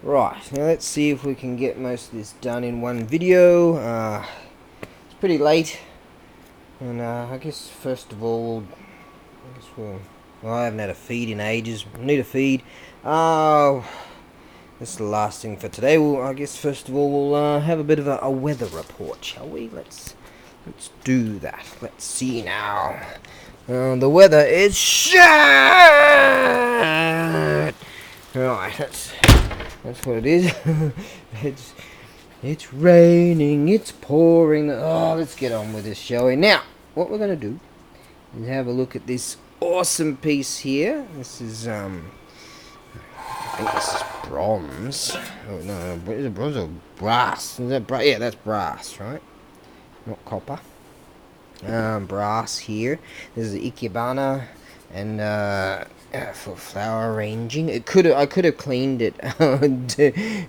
Right, now let's see if we can get most of this done in one video. It's pretty late, and I guess first of all, I haven't had a feed in ages. I need a feed. That's the last thing for today. Well, I guess first of all we'll have a bit of a weather report, shall we? Let's do that. Let's see now. The weather is shit. Right, that's what it is. It's raining, it's pouring. Oh, let's get on with this, shall we? Now, what we're going to do is have a look at this awesome piece here. This is, I think this is bronze. Oh, no, is it bronze or brass? Is that brass? Yeah, that's brass, right? Not copper. Brass here. This is the Ikebana, and for flower arranging. I could have cleaned it,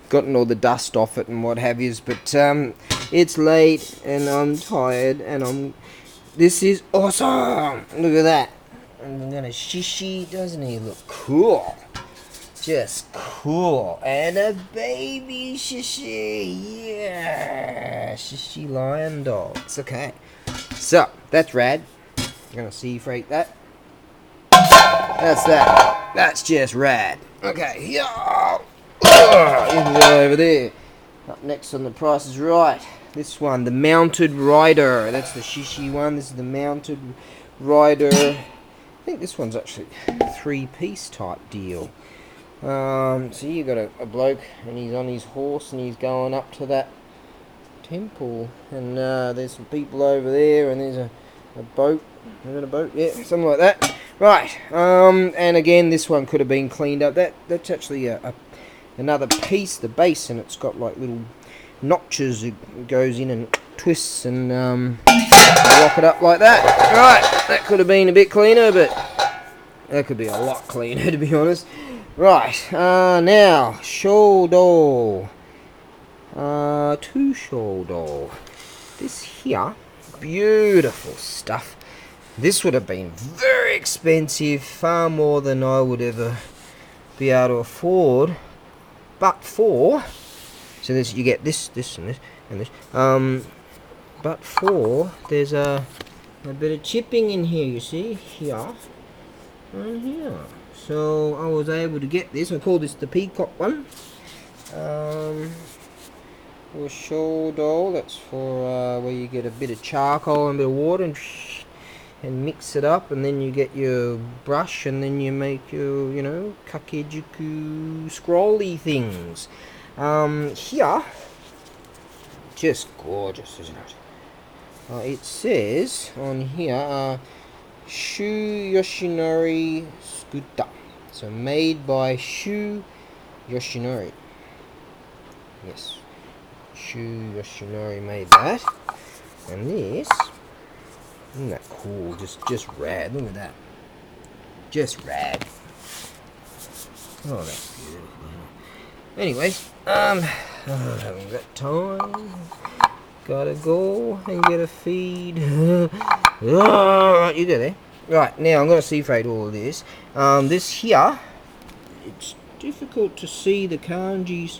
gotten all the dust off it and what have yous, but it's late and I'm tired and this is awesome. Look at that. I'm gonna shishi. Doesn't he look cool? Just cool. And a baby shishi. Yeah, shishi lion dogs. Okay. So, that's rad. I'm gonna see freight that. That's that. That's just rad. Okay, yeah. Over there. Up next on the Price is Right. This one, the Mounted Rider. That's the shishi one. This is the Mounted Rider. I think this one's actually a 3-piece type deal. So you got a bloke and he's on his horse and he's going up to that temple, and there's some people over there, and there's a boat. Is it a boat? Yeah, something like that. Right. And again, this one could have been cleaned up. That's actually another piece, the base, and it's got like little notches. It goes in and twists and lock it up like that. Right. That could have been a bit cleaner, but that could be a lot cleaner, to be honest. Right. Now shoulder. Two shoulder. This here, beautiful stuff. This would have been very expensive, far more than I would ever be able to afford. But for, so this, you get this, and this, and this. But for, there's a bit of chipping in here, you see, here, and here. So I was able to get this. I call this the peacock one. For shoulder, that's for where you get a bit of charcoal and a bit of water and mix it up, and then you get your brush, and then you make your, kakejuku scrolly things. Here, just gorgeous, isn't it? It says on here, Shu Yoshinori Scooter. So made by Shu Yoshinori. Yes. Shu Yoshinori made that. And this, isn't that cool? Just rad. Look at that. Just rad. Oh, that's beautiful. Anyways, I haven't got time. Gotta go and get a feed. Right, you go there. Right, now I'm gonna see freight all of this. This here, it's difficult to see the kanjis.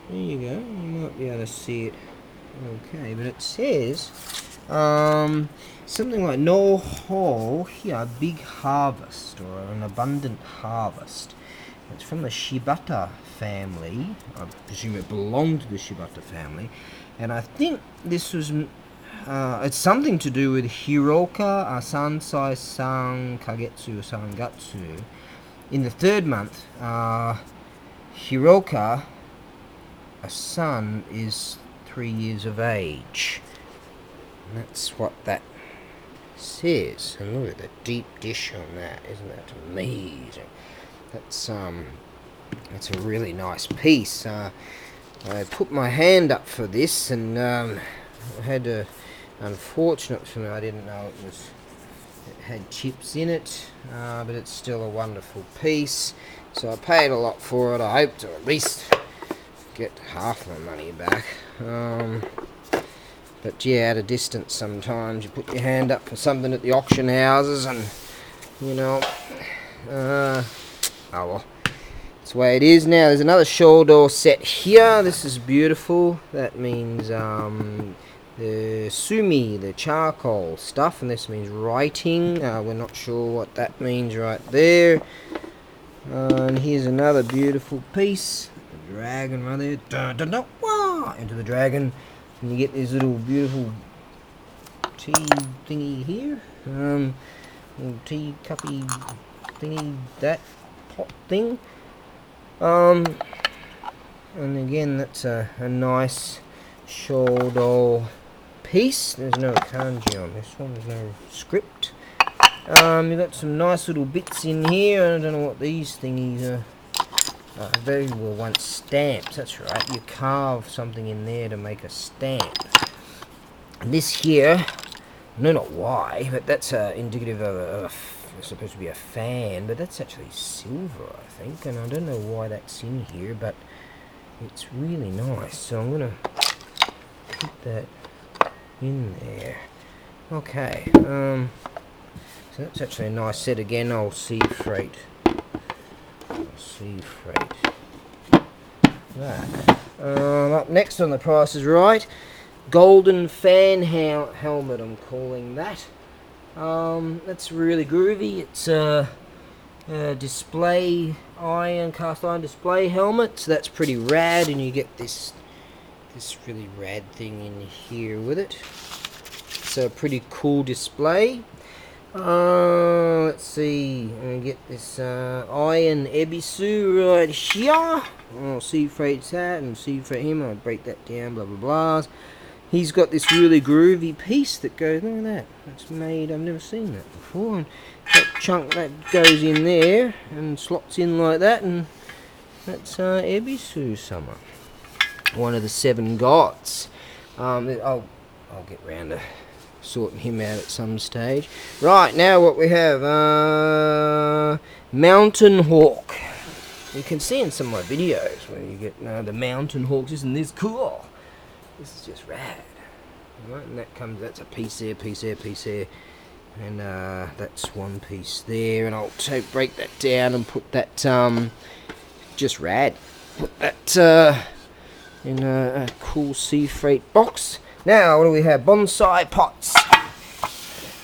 There you go, you might be able to see it okay, but it says something like no hole here, big harvest, or an abundant harvest. It's from the Shibata family. I presume it belonged to the Shibata family, and I think this was it's something to do with Hiroka Sansai San Kagetsu Sangatsu. In the 3rd month, Hiroka, a son, is 3 years of age. And that's what that says. And look at the deep dish on that. Isn't that amazing? That's a really nice piece. I put my hand up for this, and I had a, unfortunate for me, I didn't know it had chips in it, but it's still a wonderful piece. So I paid a lot for it. I hope to at least get half my money back. But yeah, at a distance sometimes you put your hand up for something at the auction houses, and oh well, That's the way it is. Now there's another shoulder set here. This is beautiful. That means the sumi, the charcoal stuff, and this means writing. We're not sure what that means right there. And here's another beautiful piece. The dragon right there. Dun, dun, dun, wah! Into the dragon. And you get this little beautiful tea thingy here. Little tea cuppy thingy, that pot thing. And again, that's a nice shoulder piece. There's no kanji on this one, there's no script. You've got some nice little bits in here. I don't know what these thingies are. They were once stamps, that's right. You carve something in there to make a stamp. And this here, I know not why, but that's indicative of it's supposed to be a fan, but that's actually silver, I think. And I don't know why that's in here, but it's really nice. So I'm going to put that in there. Okay, so that's actually a nice set again. I'll sea freight that. Up next on the Price is Right, golden fan helmet, I'm calling that. That's really groovy. It's a display cast iron display helmet, so that's pretty rad, and you get this really rad thing in here with it. It's a pretty cool display. Let's see, I get this iron ebisu right here. I'll sea freight that and sea freight him. I'll break that down, blah blah blah. He's got this really groovy piece that goes, look at that, it's made, I've never seen that before, and that chunk that goes in there and slots in like that, and that's Ebisu Sama, one of the 7 gods. I'll get round to sorting him out at some stage. Right, now what we have, Mountain Hawk. You can see in some of my videos where you get the Mountain Hawks, isn't this cool? This is just rad. Right, and that's a piece there, and that's one piece there, and I'll break that down and put that, just rad, put that in a cool sea freight box. Now, what do we have? Bonsai pots.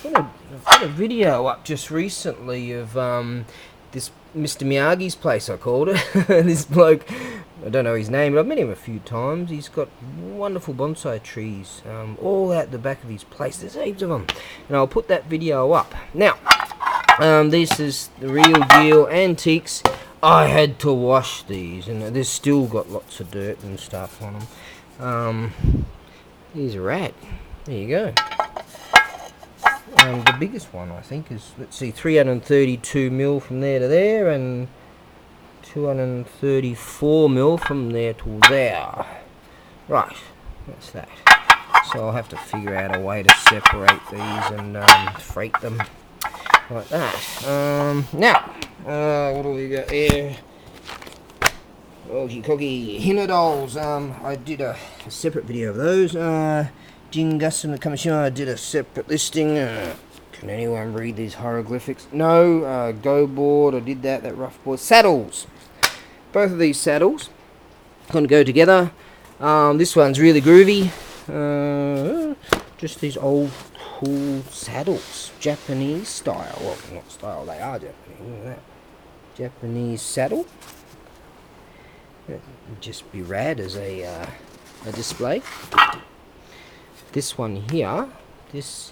I've got a video up just recently of this Mr. Miyagi's place, I called it. This bloke, I don't know his name, but I've met him a few times. He's got wonderful bonsai trees all out the back of his place. There's heaps of them. And I'll put that video up. Now, this is the real deal antiques. I had to wash these, and they've still got lots of dirt and stuff on them. These are rad. There you go. The biggest one, I think, is, let's see, 332mm from there to there, and 234mm from there to there. Right, that's that. So I'll have to figure out a way to separate these and freight them like that. Now, what do we got here? Okie Koki Hina dolls. I did a separate video of those. Jingus and the Kamishima, I did a separate listing. Can anyone read these hieroglyphics? No. Go board, I did that rough board. Saddles. Both of these saddles going to go together. This one's really groovy. Just these old cool saddles. Japanese style. Well, not style, they are Japanese. Look at that. Japanese saddle. It'd just be rad as a display. This one here, there's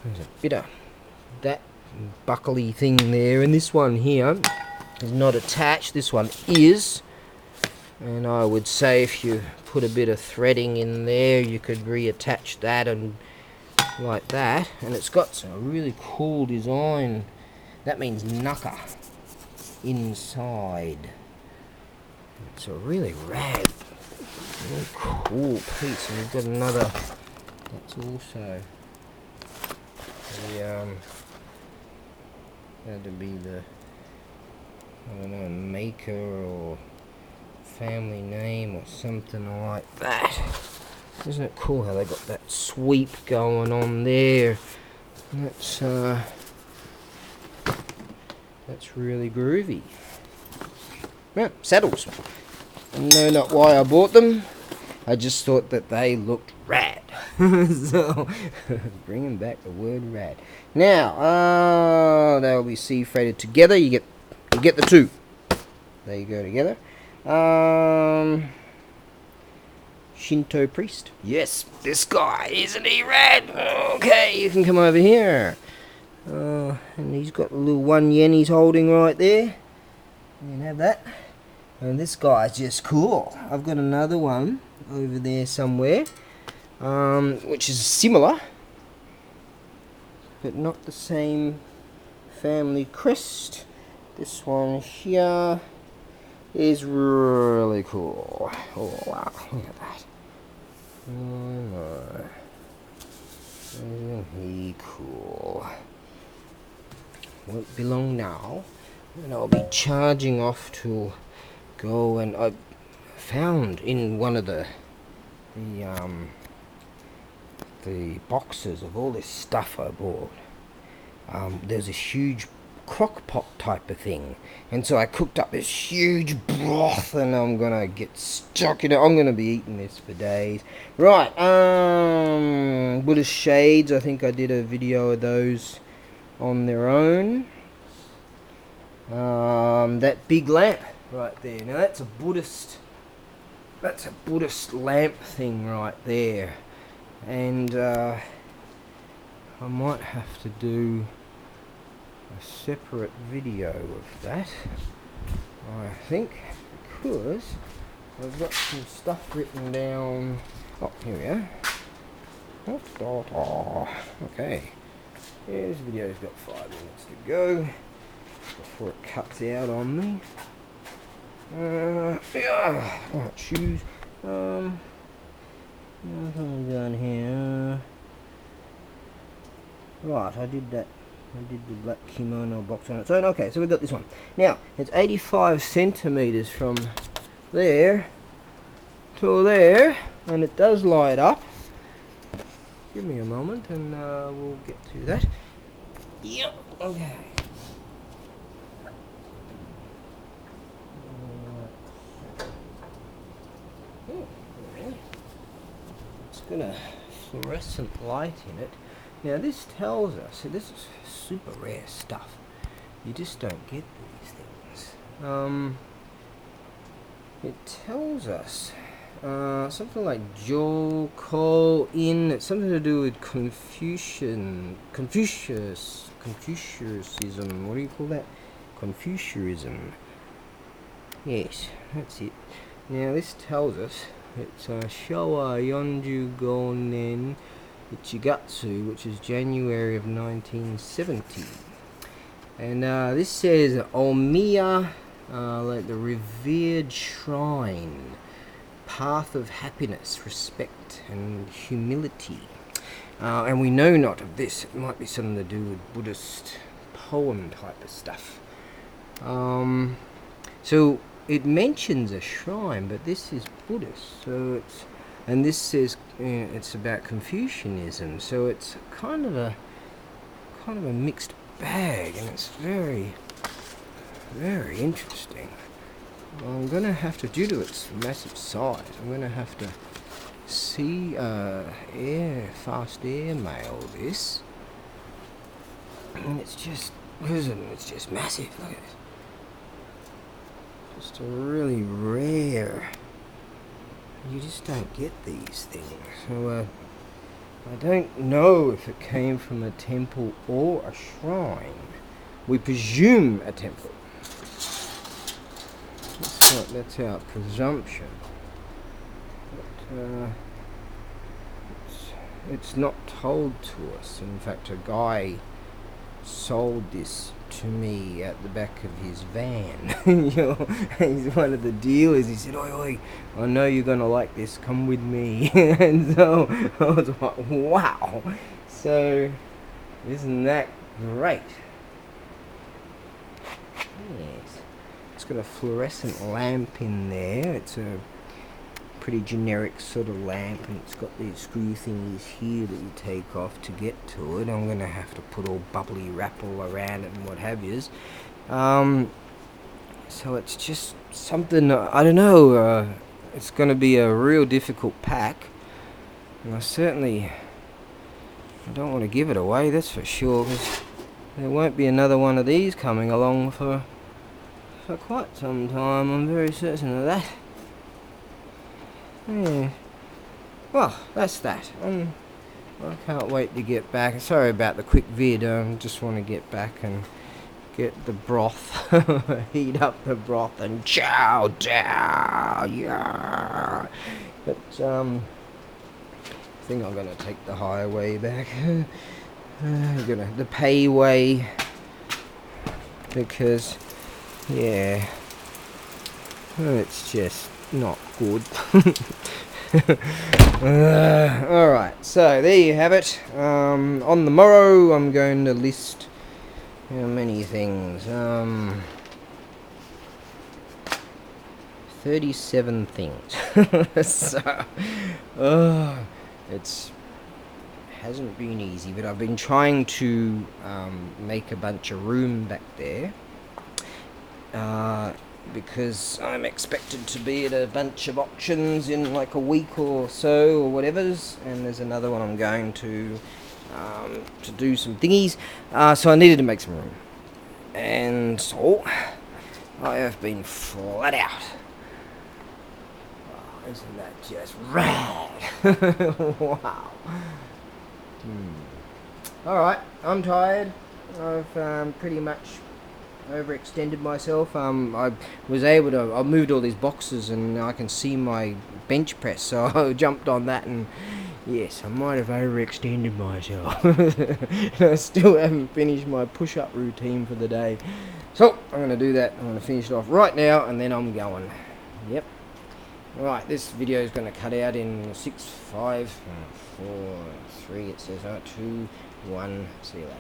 a bit of that buckly thing there, and this one here is not attached. This one is, and I would say if you put a bit of threading in there, you could reattach that and like that. And it's got a really cool design. That means Naka inside. It's a really rad, really cool piece. And we've got another. That's also the had to be the, I don't know, maker or family name or something like that. Isn't it cool how they got that sweep going on there? That's really groovy. Yeah, saddles. I know not why I bought them. I just thought that they looked rad. So, bringing back the word rad. Now, they'll be sea-freighted together. You get the two. There you go together. Shinto priest. Yes, this guy, isn't he rad? Okay, you can come over here. And he's got the little 1 yen he's holding right there. You can have that. And this guy's just cool. I've got another one over there somewhere, which is similar, but not the same family crest. This one here is really cool. Oh wow, look at that. Oh my. Isn't he cool? Won't be long now, and I'll be charging off to go, and I found in one of the boxes of all this stuff I bought, there's a huge crock pot type of thing, and so I cooked up this huge broth, and I'm gonna get stuck in it. I'm gonna be eating this for days. Right, Buddhist shades, I think I did a video of those on their own. That big lamp right there, now that's a Buddhist lamp thing right there, and I might have to do a separate video of that, I think, because I've got some stuff written down. Oh, here we are. Okay, yeah, this video's got 5 minutes to go before it cuts out on me. Yeah, right, shoes. What have I done here? Right, I did that. I did the black kimono box on its own. Okay, so we got this one. Now, it's 85 centimeters from there to there, and it does light up. Give me a moment, and we'll get to that. Yep. Okay. It's got a fluorescent light in it. Now this tells us, so this is super rare stuff. You just don't get these things. It tells us something like Joko-in. It's something to do with Confucianism. What do you call that? Confucianism. Yes, that's it. Now this tells us it's Showa Yonjugo Nen Ichigatsu, which is January of 1970. And this says Omiya, like the revered shrine, path of happiness, respect, and humility. And we know not of this. It might be something to do with Buddhist poem type of stuff. So it mentions a shrine, but this is Buddhist, so it's, and this says it's about Confucianism, so it's kind of a mixed bag, and it's very, very interesting. I'm gonna have to, due to its massive size, I'm gonna have to fast airmail this, and it's just massive. Look at it. Just a really rare. You just don't get these things. So I don't know if it came from a temple or a shrine. We presume a temple. That's our presumption. But it's not told to us. In fact, a guy sold this to me at the back of his van. He's one of the dealers. He said, oi, I know you're gonna like this, come with me. And so I was like, wow. So isn't that great? Yes, it's got a fluorescent lamp in there. It's a pretty generic sort of lamp, and it's got these screw thingies here that you take off to get to it. I'm going to have to put all bubbly wrap all around it and what have yous. So it's just something, I don't know, it's going to be a real difficult pack. And I don't want to give it away, that's for sure, because there won't be another one of these coming along for quite some time. I'm very certain of that. Yeah. Well, that's that. I can't wait to get back. Sorry about the quick vid. I just want to get back and get the broth, heat up the broth and chow down. Yeah. But I think I'm gonna take the highway back. The pay way, because yeah, it's just not good. Alright, so there you have it. On the morrow I'm going to list how many things. 37 things. So it hasn't been easy, but I've been trying to make a bunch of room back there, because I'm expected to be at a bunch of auctions in like a week or so, or whatever's, and there's another one I'm going to do some thingies, so I needed to make some room, and so I have been flat out. Oh, isn't that just rad? Wow. Alright, I'm tired. I've pretty much overextended myself. I was able to, I moved all these boxes and I can see my bench press, so I jumped on that, and yes, I might have overextended myself. I still haven't finished my push-up routine for the day, so I'm going to do that. I'm going to finish it off right now and then I'm going. Yep. Right, this video is going to cut out in 6, 5, 4, 3, it says 2, 1, see you later.